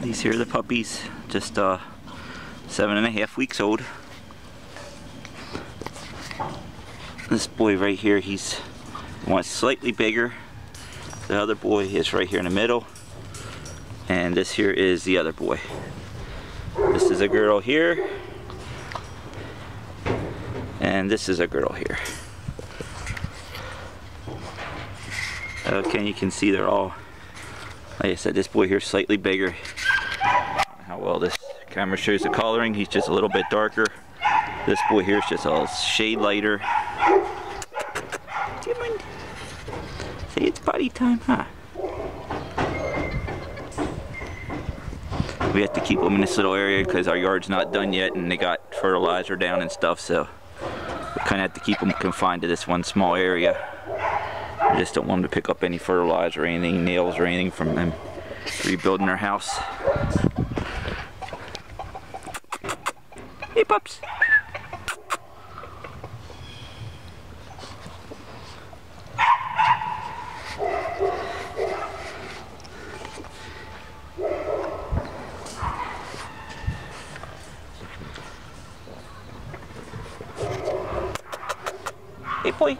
These here are the puppies, just 7.5 weeks old. This boy right here, he's one slightly bigger. The other boy is right here in the middle. And this here is the other boy. This is a girl here. And this is a girl here. Okay, you can see they're all, like I said, this boy here is slightly bigger. How well this camera shows the coloring, he's just a little bit darker. This boy here is just a shade lighter. Come on. Say it's potty time, huh? We have to keep them in this little area because our yard's not done yet and they got fertilizer down and stuff, so we kind of have to keep them confined to this one small area. I just don't want them to pick up any fertilizer or anything, nails or anything from them rebuilding their house. Hey pups! Hey boy!